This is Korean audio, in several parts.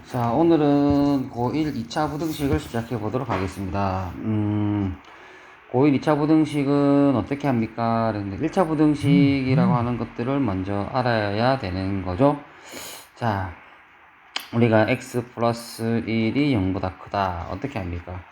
자, 오늘은 고1 2차 부등식을 시작해 보도록 하겠습니다. 고1 2차 부등식은 어떻게 합니까? 그런데 1차 부등식이라고 하는 것들을 먼저 알아야 되는 거죠. 자, 우리가 x 플러스 1이 0보다 크다. 어떻게 합니까?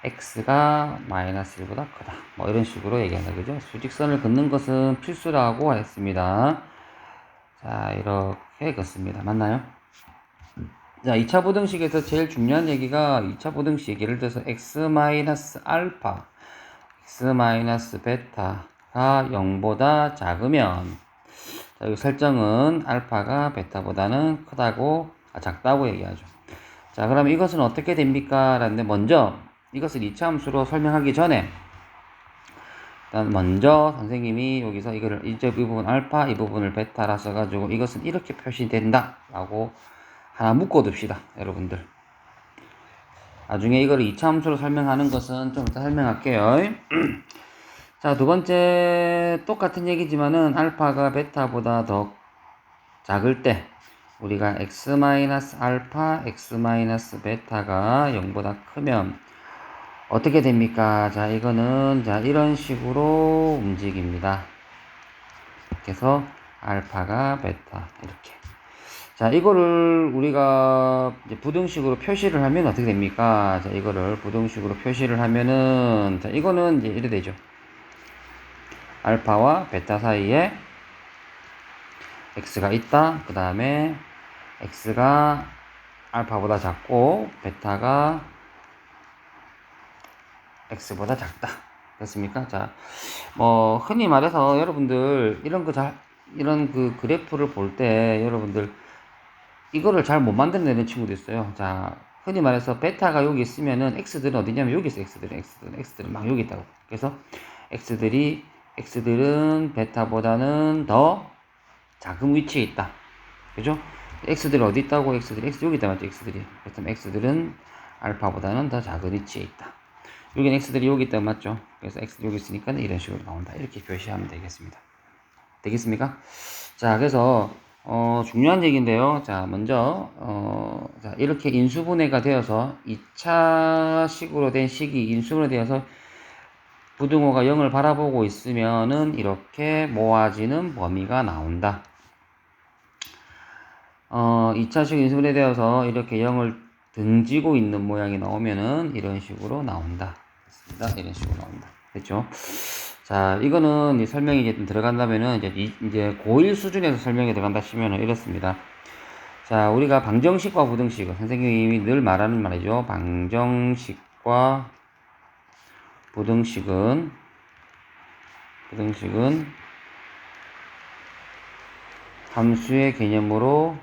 x가 마이너스 1보다 크다. 뭐 이런 식으로 얘기한다. 그죠? 수직선을 긋는 것은 필수라고 했습니다. 자, 이렇게 긋습니다. 맞나요? 자, 2차 부등식에서 제일 중요한 얘기가 2차 부등식, 예를 들어서 x-알파, x-베타가 0보다 작으면, 자, 여기 설정은 알파가 베타보다는 크다고, 작다고 얘기하죠. 자, 그럼 이것은 어떻게 됩니까? 라는데 먼저 이것을 2차 함수로 설명하기 전에 일단 먼저 선생님이 여기서 이거를 이제 이 부분 알파, 이 부분을 베타라 써가지고 이것은 이렇게 표시된다 라고 하나 묶어둡시다, 여러분들. 나중에 이거를 2차 함수로 설명하는 것은 좀 이따 설명할게요. 자, 두 번째 똑같은 얘기지만은 알파가 베타보다 더 작을 때 우리가 x-알파, x-베타가 0보다 크면 어떻게 됩니까? 자, 이거는 자 이런 식으로 움직입니다. 그래서 알파가 베타 이렇게. 자, 이거를 우리가 이제 부등식으로 표시를 하면 어떻게 됩니까? 자, 이거를 부등식으로 표시를 하면은, 자, 이거는 이제 이래 되죠. 알파와 베타 사이에 x가 있다. 그 다음에 x가 알파보다 작고, 베타가 x보다 작다. 됐습니까? 자, 뭐, 흔히 말해서 여러분들, 이런 그 그래프를 볼 때 여러분들, 이거를 잘 못 만들어내는 친구도 있어요. 자, 흔히 말해서 베타가 여기 있으면은 x들은 어디냐면 여기 있어. x들은 막 여기 있다고. 그래서 x들은 베타보다는 더 작은 위치에 있다. 그죠? x들은 어디 있다고? x 여기 있다 맞죠? 그렇다면 x들은 알파보다는 더 작은 위치에 있다. 여기는 x들이 여기 있다 맞죠? 그래서 x 여기 있으니까 이런 식으로 나온다. 이렇게 표시하면 되겠습니다. 되겠습니까? 자, 그래서 중요한 얘기인데요. 자, 먼저 자, 이렇게 인수분해가 되어서 2차 식으로 된 식이 인수분해 되어서 부등호가 0을 바라보고 있으면은 이렇게 모아지는 범위가 나온다. 2차식 인수분해 되어서 이렇게 0을 등지고 있는 모양이 나오면은 이런 식으로 나온다. 이런 식으로 나온다. 됐죠? 자, 이거는 설명이 이제 좀 들어간다면은 이제 고1 수준에서 설명이 들어간다 치면은 이렇습니다. 자, 우리가 방정식과 부등식, 선생님이 늘 말하는 말이죠. 방정식과 부등식은 함수의 개념으로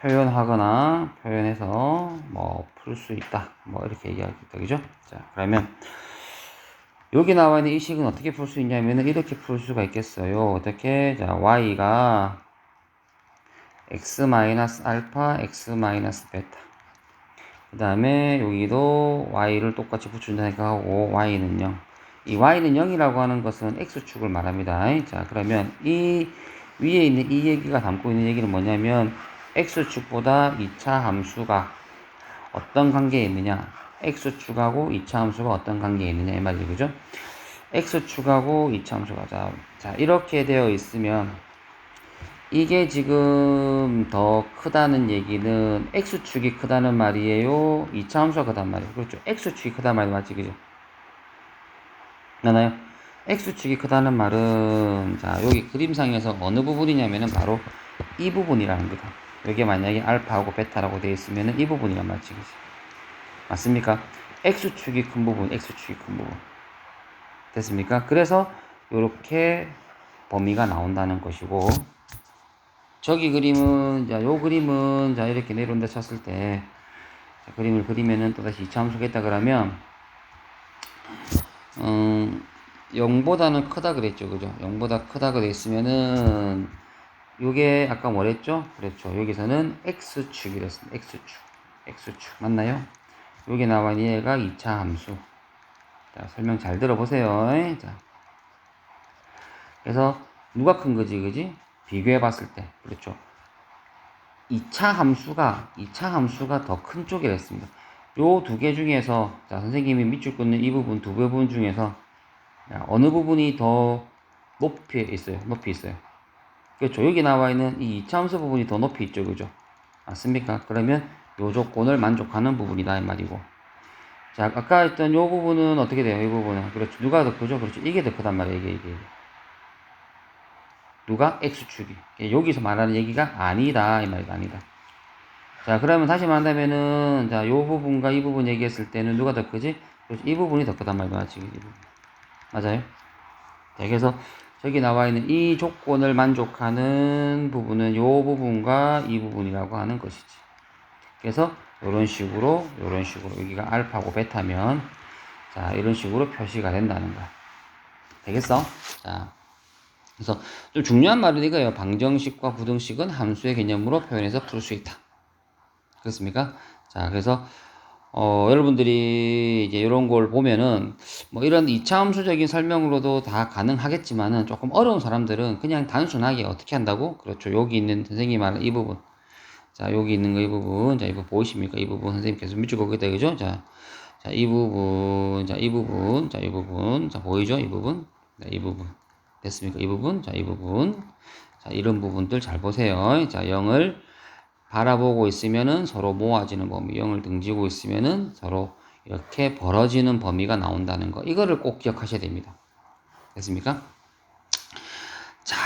표현하거나 표현해서 뭐 풀 수 있다. 뭐 이렇게 얘기하겠다. 그죠? 자, 그러면 여기 나와 있는 이 식은 어떻게 풀 수 있냐면은 이렇게 풀 수가 있겠어요. 어떻게? 자, y가 x-알파, x-베타. 그 다음에 여기도 y를 똑같이 붙인다니까 하고 y는 0. 이 y는 0이라고 하는 것은 x축을 말합니다. 자, 그러면 이 위에 있는 이 얘기가 담고 있는 얘기는 뭐냐면 x축보다 2차 함수가 어떤 관계에 있느냐, x축하고 2차 함수가 어떤 관계에 있느냐 이 말이죠. 그죠? x축하고 2차 함수가 자 이렇게 되어 있으면 이게 지금 더 크다는 얘기는 x축이 크다는 말이에요, 2차 함수가 크다는 말이에요. 그렇죠? x축이 크다는 말이 맞지, 그죠? 맞나요? x축이 크다는 말은 자 여기 그림상에서 어느 부분이냐면은 바로 이 부분이라는 거다. 여기 만약에 알파하고 베타라고 되어 있으면은 이 부분이란 말이지, 그지? 맞습니까? x축이 큰 부분. 됐습니까? 그래서 이렇게 범위가 나온다는 것이고, 저기 그림은, 자, 요 그림은, 자, 이렇게 내려온다 쳤을 때, 자, 그림을 그리면은 또다시 2차 함수가 있다 그러면, 0보다는 크다 그랬죠. 그죠? 0보다 크다 그랬으면은, 요게 아까 뭐랬죠? 그렇죠. 여기서는 x축이랬습니다. x축. 맞나요? 여기 나와 있는 얘가 2차 함수. 자, 설명 잘 들어보세요. 자, 그래서 누가 큰 거지, 그지? 비교해 봤을 때, 그렇죠? 2차 함수가 더 큰 쪽이라 했습니다. 요 두 개 중에서, 자, 선생님이 밑줄 긋는 이 부분, 두 부분 중에서, 자, 어느 부분이 더 높이 있어요? 높이 있어요. 그렇죠. 여기 나와 있는 이 2차 함수 부분이 더 높이 있죠. 그죠? 맞습니까? 그러면 요 조건을 만족하는 부분이다. 이 말이고. 자, 아까 했던 요 부분은 어떻게 돼요? 이 부분은. 그렇죠. 누가 더 크죠? 그렇죠. 이게 더 크단 말이에요. 이게. 누가? X축이. 여기서 말하는 얘기가 아니다. 이 말이다. 아니다. 자, 그러면 다시 말한다면은, 자, 요 부분과 이 부분 얘기했을 때는 누가 더 크지? 그렇죠. 이 부분이 더 크단 말이야. 지금 이 부분. 맞아요? 자, 그래서 저기 나와 있는 이 조건을 만족하는 부분은 요 부분과 이 부분이라고 하는 것이지. 그래서 이런 식으로 여기가 알파고 베타면, 자, 이런 식으로 표시가 된다는 거야. 되겠어? 자, 그래서 좀 중요한 말은 이거예요. 방정식과 부등식은 함수의 개념으로 표현해서 풀 수 있다. 그렇습니까? 자, 그래서 여러분들이 이제 이런 걸 보면은 뭐 이런 2차 함수적인 설명으로도 다 가능하겠지만은 조금 어려운 사람들은 그냥 단순하게 어떻게 한다고? 그렇죠. 여기 있는 선생님이 말하는 이 부분. 자, 여기 있는 거 이 부분. 자, 이거 보이십니까? 이 부분 선생님 계속 밑줄 긋겠다. 그죠? 자, 이 부분. 자, 이 부분. 자, 이 부분. 자, 보이죠? 이 부분. 네, 이 부분. 됐습니까? 이 부분. 자, 이 부분. 자, 이런 부분들 잘 보세요. 자, 0을 바라보고 있으면은 서로 모아지는 범위, 0을 등지고 있으면은 서로 이렇게 벌어지는 범위가 나온다는 거. 이거를 꼭 기억하셔야 됩니다. 됐습니까? 자,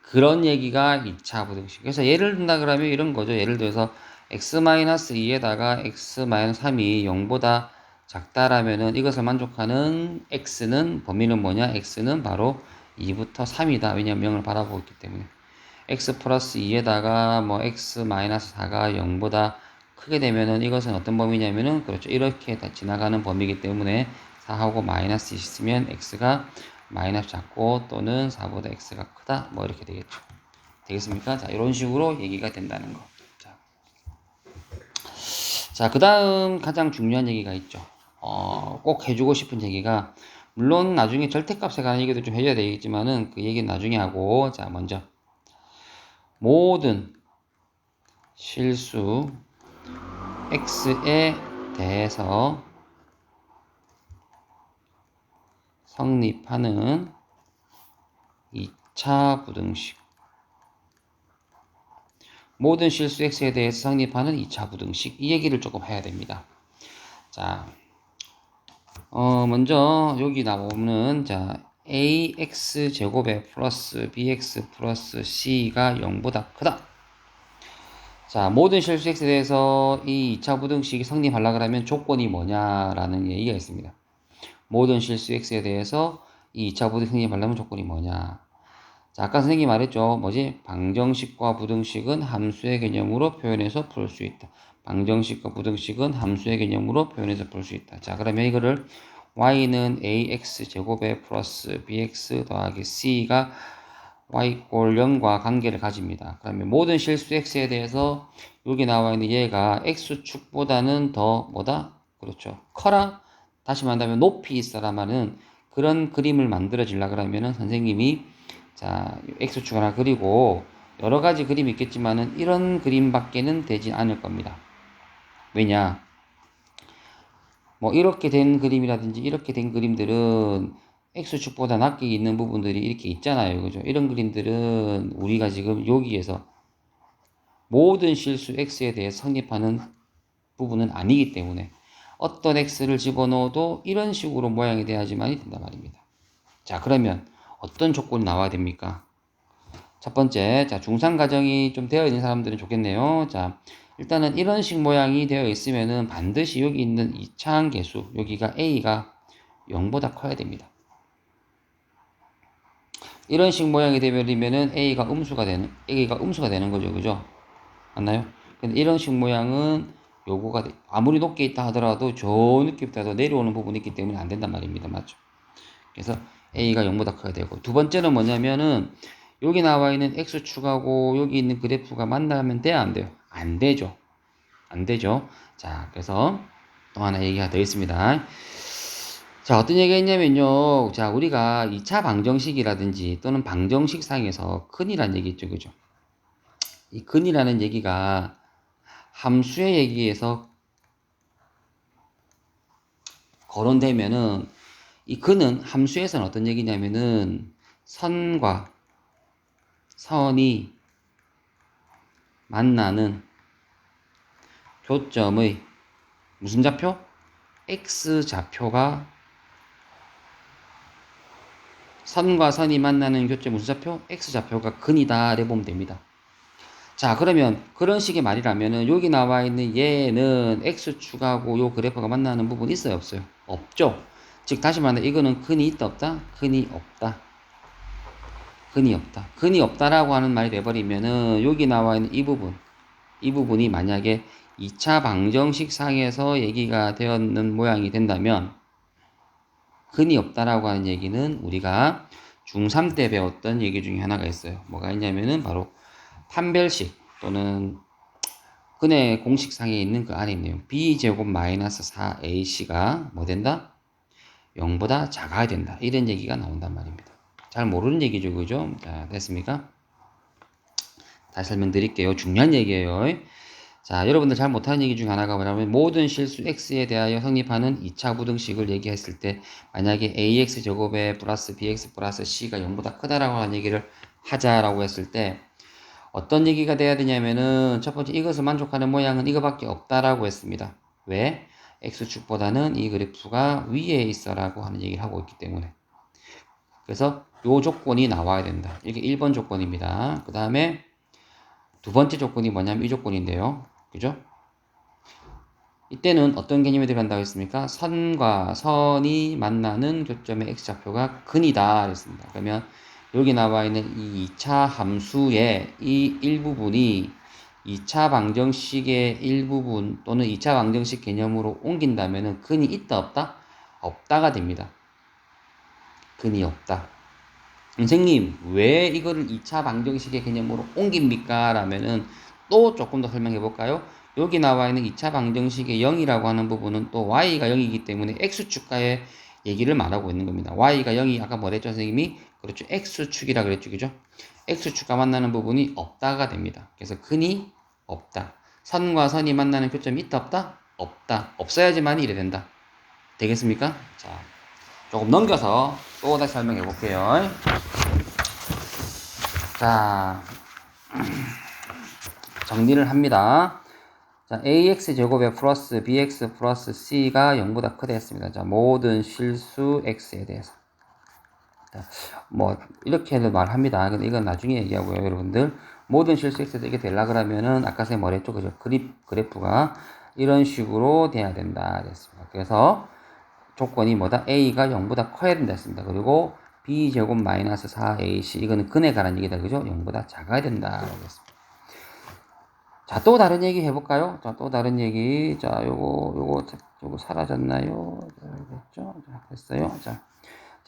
그런 얘기가 2차 부등식. 그래서 예를 든다 그러면 이런 거죠. 예를 들어서 x-2에다가 x-3이 0보다 작다라면은 이것을 만족하는 x는 범위는 뭐냐? x는 바로 2부터 3이다. 왜냐면 0을 바라보고 있기 때문에. x 플러스 2에다가 뭐 x 마이너스 4가 0보다 크게 되면은 이것은 어떤 범위냐면은 그렇죠. 이렇게 다 지나가는 범위이기 때문에 4하고 마이너스 있으면 x가 마이너스 작고 또는 4보다 x가 크다. 뭐 이렇게 되겠죠. 되겠습니까? 자, 이런 식으로 얘기가 된다는 거. 자, 그 다음 가장 중요한 얘기가 있죠. 꼭 해주고 싶은 얘기가, 물론 나중에 절대값에 관한 얘기도 좀 해줘야 되겠지만은 그 얘기는 나중에 하고, 자, 먼저. 모든 실수 x에 대해서 성립하는 2차 부등식. 모든 실수 x에 대해서 성립하는 2차 부등식. 이 얘기를 조금 해야 됩니다. 자, 먼저 여기 나오는, 자, ax 제곱에 플러스 bx 플러스 c가 0보다 크다. 자, 모든 실수 x에 대해서 이 2차 부등식이 성립하려고 하면 조건이 뭐냐라는 얘기가 있습니다. 모든 실수 x에 대해서 이 2차 부등식 성립하려면 조건이 뭐냐. 자, 아까 선생님이 말했죠. 뭐지? 방정식과 부등식은 함수의 개념으로 표현해서 풀 수 있다. 방정식과 부등식은 함수의 개념으로 표현해서 풀 수 있다. 자, 그러면 이거를 y는 ax 제곱에 플러스 bx 더하기 c가 y꼴 0과 관계를 가집니다. 그러면 모든 실수 x에 대해서 여기 나와 있는 얘가 x축보다는 더 뭐다? 그렇죠. 커라? 다시 말하면 높이 있어라마는 그런 그림을 만들어지려 그러면은 선생님이, 자, x축 하나 그리고 여러 가지 그림이 있겠지만은 이런 그림밖에는 되지 않을 겁니다. 왜냐? 뭐 이렇게 된 그림이라든지 이렇게 된 그림들은 x축보다 낮게 있는 부분들이 이렇게 있잖아요. 그죠? 이런 그림들은 우리가 지금 여기에서 모든 실수 x에 대해 성립하는 부분은 아니기 때문에 어떤 x를 집어넣어도 이런 식으로 모양이 돼야지만이 된단 말입니다. 자, 그러면 어떤 조건이 나와야 됩니까? 첫 번째, 자, 중상가정이 좀 되어 있는 사람들은 좋겠네요. 자, 일단은 이런 식 모양이 되어 있으면은 반드시 여기 있는 이차항 계수, 여기가 a가 0보다 커야 됩니다. 이런 식 모양이 되면은 a가 음수가 되는 거죠. 그죠? 맞나요? 근데 이런 식 모양은 요구가 아무리 높게 있다 하더라도 저 느낌부터 내려오는 부분이 있기 때문에 안 된단 말입니다. 맞죠? 그래서 a가 0보다 커야 되고, 두 번째는 뭐냐면은 여기 나와 있는 x축하고 여기 있는 그래프가 만나면 돼야 안 돼요? 안 되죠. 안 되죠. 자, 그래서 또 하나 얘기가 더 있습니다. 자, 어떤 얘기가 있냐면요. 자, 우리가 2차 방정식이라든지 또는 방정식 상에서 큰이란 얘기 있죠. 그죠? 이 근이라는 얘기가 함수의 얘기에서 거론되면은 이 근은 함수에서는 어떤 얘기냐면은 선과 선이 만나는 교점의 무슨 좌표? X좌표가 선과 선이 만나는 교점 무슨 좌표? X좌표가 근이다 이렇게 보면 됩니다. 자, 그러면 그런 식의 말이라면은 여기 나와 있는 얘는 X축하고 요 그래프가 만나는 부분이 있어요, 없어요? 없죠. 즉 다시 말해 이거는 근이 있다 없다? 근이 없다. 근이 없다. 근이 없다라고 하는 말이 돼버리면은 여기 나와 있는 이 부분이 만약에 2차 방정식 상에서 얘기가 되었는 모양이 된다면 근이 없다라고 하는 얘기는 우리가 중3 때 배웠던 얘기 중에 하나가 있어요. 뭐가 있냐면은 바로 판별식 또는 근의 공식상에 있는 그 안에 있네요. b제곱 마이너스 4ac가 뭐 된다? 0보다 작아야 된다. 이런 얘기가 나온단 말입니다. 잘 모르는 얘기죠, 그죠? 자, 됐습니까? 다시 설명드릴게요. 중요한 얘기예요. 자, 여러분들 잘 못하는 얘기 중에 하나가 뭐냐면 모든 실수 x에 대하여 성립하는 2차 부등식을 얘기했을 때 만약에 ax 제곱에 플러스 bx 플러스 c가 0보다 크다라고 하는 얘기를 하자라고 했을 때 어떤 얘기가 돼야 되냐면은 첫 번째 이것을 만족하는 모양은 이거밖에 없다라고 했습니다. 왜? x축보다는 이 그래프가 위에 있어라고 하는 얘기를 하고 있기 때문에. 그래서 요 조건이 나와야 된다. 이게 1번 조건입니다. 그 다음에 두 번째 조건이 뭐냐면 이 조건인데요. 그죠? 이때는 어떤 개념이 들어간다고 했습니까? 선과 선이 만나는 교점의 x좌표가 근이다 그랬습니다. 그러면 여기 나와 있는 이 2차 함수의 이 일부분이 2차 방정식의 일부분 또는 2차 방정식 개념으로 옮긴다면 근이 있다 없다? 없다가 됩니다. 근이 없다. 선생님 왜 이거를 2차 방정식의 개념으로 옮깁니까? 라면은 또 조금 더 설명해 볼까요? 여기 나와 있는 2차 방정식의 0이라고 하는 부분은 또 y가 0이기 때문에 x축과의 얘기를 말하고 있는 겁니다. y가 0이 아까 뭐랬죠 선생님이? 그렇죠. x축이라 그랬죠. 그죠? x축과 만나는 부분이 없다가 됩니다. 그래서 근이 없다. 선과 선이 만나는 교점이 있다 없다? 없다. 없어야지만 이래 된다. 되겠습니까? 자, 조금 넘겨서 또 다시 설명해 볼게요. 자, 정리를 합니다. 자, ax 제곱에 플러스 bx 플러스 c가 0보다 크다 했습니다. 자, 모든 실수 x에 대해서. 자, 뭐 이렇게도 말합니다. 근데 이건 나중에 얘기하고요, 여러분들. 모든 실수 x에서 이게 되려 그러면은 아까 선생님 뭐랬죠, 그죠? 그래프가 이런 식으로 돼야 된다 그랬습니다. 그래서 조건이 뭐다? a가 0보다 커야 된다 했습니다. 그리고 b제곱 마이너스 4ac 이거는 근에 관한 얘기다, 그죠? 0보다 작아야 된다 그랬습니다. 자, 또 다른 얘기 해볼까요? 자, 또 다른 얘기. 자, 요거 사라졌나요? 됐죠? 자, 됐어요. 자,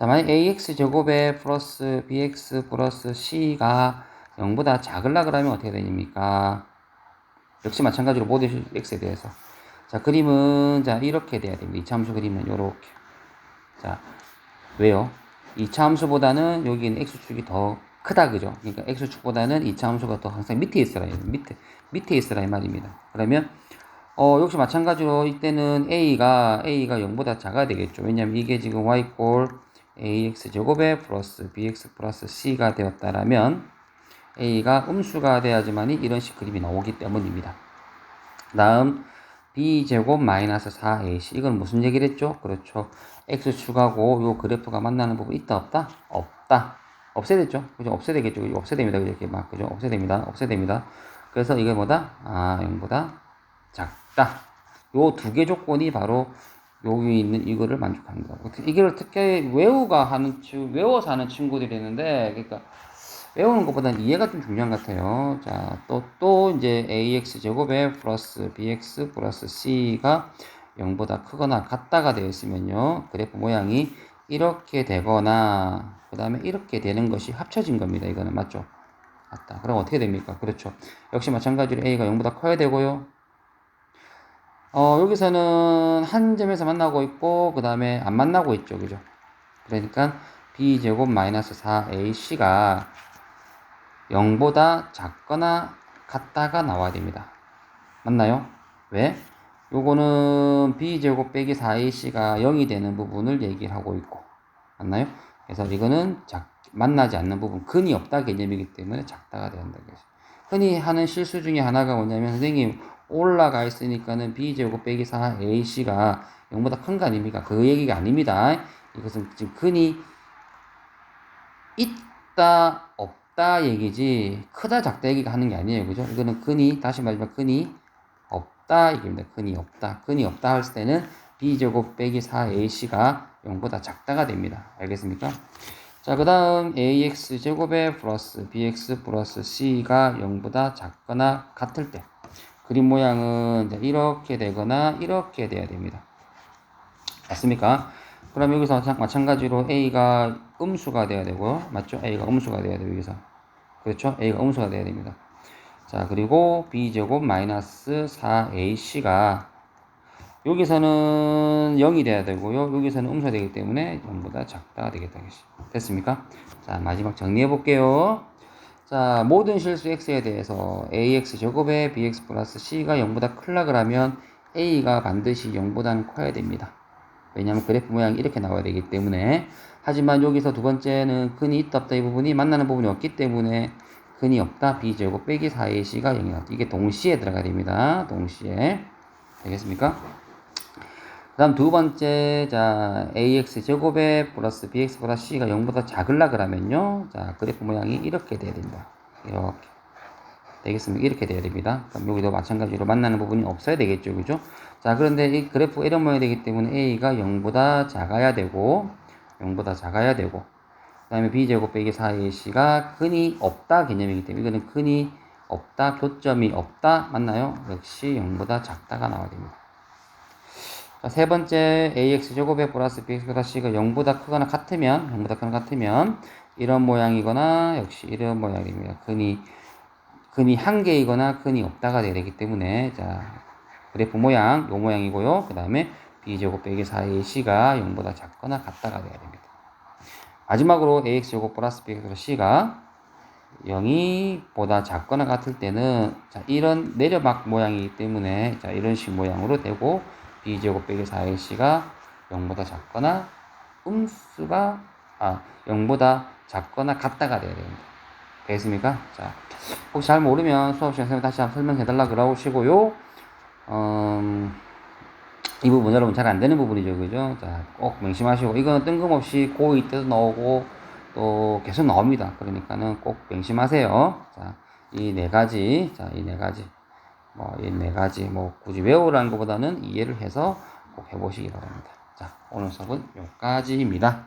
만약 ax 제곱에 플러스 bx 플러스 c가 0보다 작으려 그러면 어떻게 됩니까? 역시 마찬가지로 모든 x에 대해서. 자, 그림은, 자, 이렇게 돼야 됩니다. 2차 함수 그림은 요렇게. 자, 왜요? 2차 함수보다는 여기는 x축이 더 크다, 그죠? 그러니까 x축보다는 2차 함수가 더 항상 밑에 있어라. 밑에 있어라, 이 말입니다. 그러면, 역시 마찬가지로 이때는 a가 0보다 작아야 되겠죠. 왜냐면 이게 지금 y꼴 ax 제곱에 플러스 bx 플러스 c가 되었다라면 a가 음수가 돼야지만이 이런 식 그림이 나오기 때문입니다. 다음, b제곱 마이너스 4ac. 이건 무슨 얘기를 했죠? 그렇죠. x축하고 요 그래프가 만나는 부분 있다 없다? 없다. 없애야 되죠. 그죠? 없애야 되겠죠. 그죠? 없애야 됩니다. 이렇게 막, 그죠? 없애야 됩니다. 없애야 됩니다. 그래서 이게 뭐다? 0보다 작다. 요 두 개 조건이 바로 여기 있는 이거를 만족합니다. 이걸 특히 외워서 하는 친구들이 있는데, 그러니까 외우는 것보다는 이해가 좀 중요한 것 같아요. 자, 또 이제 ax 제곱에 플러스 bx 플러스 c가 0보다 크거나 같다가 되어 있으면요. 그래프 모양이 이렇게 되거나 그 다음에 이렇게 되는 것이 합쳐진 겁니다. 이거는 맞죠? 맞다. 그럼 어떻게 됩니까? 그렇죠. 역시 마찬가지로 a가 0보다 커야 되고요. 여기서는 한 점에서 만나고 있고 그 다음에 안 만나고 있죠. 그죠? 그러니까 b제곱 마이너스 4ac가 0보다 작거나 같다가 나와야 됩니다. 맞나요? 왜? 요거는 b제곱 빼기 4ac가 0이 되는 부분을 얘기를 하고 있고, 맞나요? 그래서 이거는 만나지 않는 부분, 근이 없다 개념이기 때문에 작다가 된다. 흔히 하는 실수 중에 하나가 뭐냐면, 선생님 올라가 있으니까는 b제곱 빼기 4ac가 0보다 큰 거 아닙니까? 그 얘기가 아닙니다. 이것은 지금 근이 있다 없다 얘기지 크다 작다 얘기가 하는 게 아니에요. 그죠? 이거는 근이, 다시 말하면 근이 없다 얘기입니다. 근이 없다. 근이 없다 할 때는 b제곱 빼기 4ac가 0보다 작다가 됩니다. 알겠습니까? 자, 그 다음 ax제곱에 플러스 bx 플러스 c가 0보다 작거나 같을 때 그림 모양은 이렇게 되거나 이렇게 돼야 됩니다. 맞습니까? 그럼 여기서 마찬가지로 a가 음수가 돼야 되고요. 맞죠? a가 음수가 돼야 돼요. 여기서. 그렇죠? a가 음수가 돼야 됩니다. 자, 그리고 b제곱 마이너스 4ac가 여기서는 0이 돼야 되고요. 여기서는 음수가 되기 때문에 0보다 작다가 되겠다. 됐습니까? 자, 마지막 정리해 볼게요. 자, 모든 실수 x에 대해서 ax제곱에 bx 플러스 c가 0보다 크려 그러면 a가 반드시 0보다는 커야 됩니다. 왜냐하면 그래프 모양이 이렇게 나와야 되기 때문에. 하지만 여기서 두 번째는 근이 있다 없다 이 부분이 만나는 부분이 없기 때문에 근이 없다 b제곱 빼기 4ac가 0이다. 이게 동시에 들어가야 됩니다. 동시에. 되겠습니까? 그 다음 두 번째, 자, ax제곱에 플러스 bx보다 c가 0보다 작으려 그러면요. 자, 그래프 모양이 이렇게 돼야 된다. 이렇게. 되겠습니까? 이렇게 돼야 됩니다. 그럼 여기도 마찬가지로 만나는 부분이 없어야 되겠죠. 그죠? 자, 그런데 이 그래프 이런 모양이 되기 때문에 a가 0보다 작아야 되고, 0보다 작아야 되고, 그 다음에 b제곱 빼기 4ac가 근이 없다 개념이기 때문에 이거는 근이 없다, 교점이 없다, 맞나요? 역시 0보다 작다가 나와야 됩니다. 자, 세 번째, ax제곱에 플러스 bx보다 c가 0보다 크거나 같으면, 0보다 크거나 같으면, 이런 모양이거나, 역시 이런 모양이 됩니다. 근이 한 개이거나 근이 없다가 돼야 되기 때문에, 자, 그래프 모양, 요 모양이고요. 그 다음에 b제곱 빼기 4ac가 0보다 작거나 같다가 돼야 됩니다. 마지막으로 ax제곱 플러스 bx보다 c가 0이 보다 작거나 같을 때는, 자, 이런 내려막 모양이기 때문에, 자, 이런 식 모양으로 되고, b제곱 빼기 4ac가 0보다 작거나, 0보다 작거나 같다가 돼야 됩니다. 되겠습니까? 자, 혹시 잘 모르면 수업 시간에 다시 한번 설명해달라 그러시고요. 이 부분 여러분 잘 안 되는 부분이죠. 그죠? 자, 꼭 명심하시고, 이거는 뜬금없이 고2 때도 나오고, 또 계속 나옵니다. 그러니까는 꼭 명심하세요. 자, 이 네 가지, 굳이 외우라는 것보다는 이해를 해서 꼭 해보시기 바랍니다. 자, 오늘 수업은 여기까지입니다.